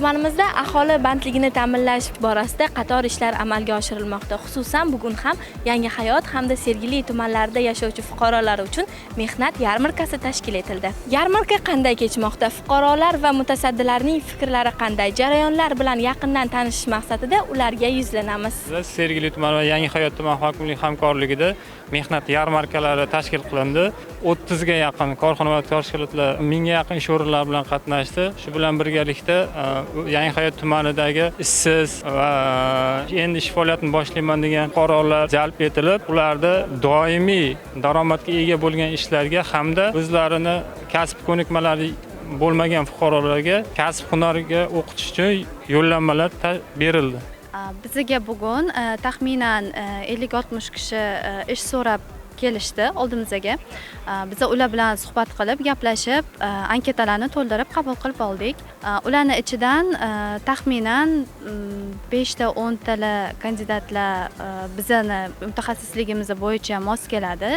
Tumanimizda aholi bandligini ta'minlash borasida qator ishlar amalga oshirilmoqda. Xususan, bugun ham Yangi Hayot hamda Sergeli tumanlarida yashovchi fuqarolar uchun mehnat yarmarkasi tashkil etildi. Yarmarka qanday kechmoqda? Fuqarolar va mutasaddilarning fikrlari qanday? Jarayonlar bilan yaqindan tanishish maqsadida ularga yuzlanamiz. Sergeli tuman va Yangi Hayot tuman hokimlik hamkorligida mehnat yarmarkalari tashkil qilindi. 30 ga yaqin korxona va tashkilotlar, 1000 ga yaqin ish o'rinlari bilan qatnashdi. Shu bilan birgalikda Yangi Hayot tumanidagi ishsiz va endi ish faoliyatini boshlayman degan fuqarolar jalb etilib, ularda doimiy daromadga ega bo'lgan ishlarga hamda o'zlarini kasb ko'nikmalari bo'lmagan fuqarolarga kasb hunariga o'qitish uchun yo'llanmalar berildi. Bizga bugun taxminan 50-60 kishi ish so'rab kelishdi oldimizga. Biz ular bilan suhbat qilib, gaplashib, anketalarni to'ldirib qabul qilib oldik. Ularning ichidan taxminan 5 ta 10 tala kandidatlar bizning mutaxassisligimiz bo'yicha mos keladi.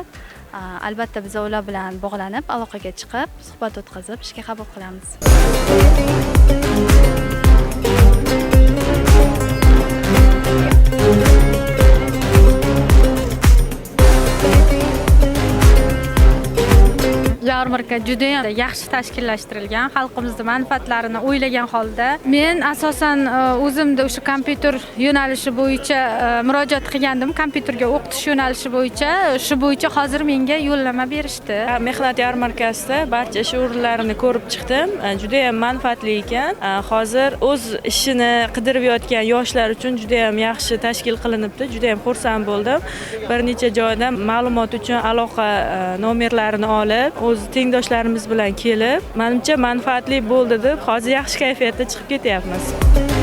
Albatta biz ular bilan bog'lanib, aloqaga chiqib, suhbat o'tkazib, ishga qabul qilamiz. Yarmarka juda ham yaxshi tashkillashtirilgan, xalqimizning manfaatlarini o'ylagan holda. Men asosan o'zimda o'sha kompyuter yo'nalishi bo'yicha murojaat qilgandim, kompyuterga o'qitish yo'nalishi bo'yicha. Shu bo'yicha hozir menga yo'llanma berishdi. Mehnat yarmarkasida barcha ish o'rinlarini ko'rib chiqdim. Juda ham manfaatli ekan. Hozir o'z ishini qidirib yotgan yoshlar uchun juda ham yaxshi tashkil qilinibdi. Juda ham xursand bo'ldim. Bir necha joydan ma'lumot uchun aloqa nomerlarini olib, o'z tengdoshlarimiz bilan kelib, menimcha manfaatli bo'ldi deb hozir yaxshi kayfiyatda chiqib ketyapmiz.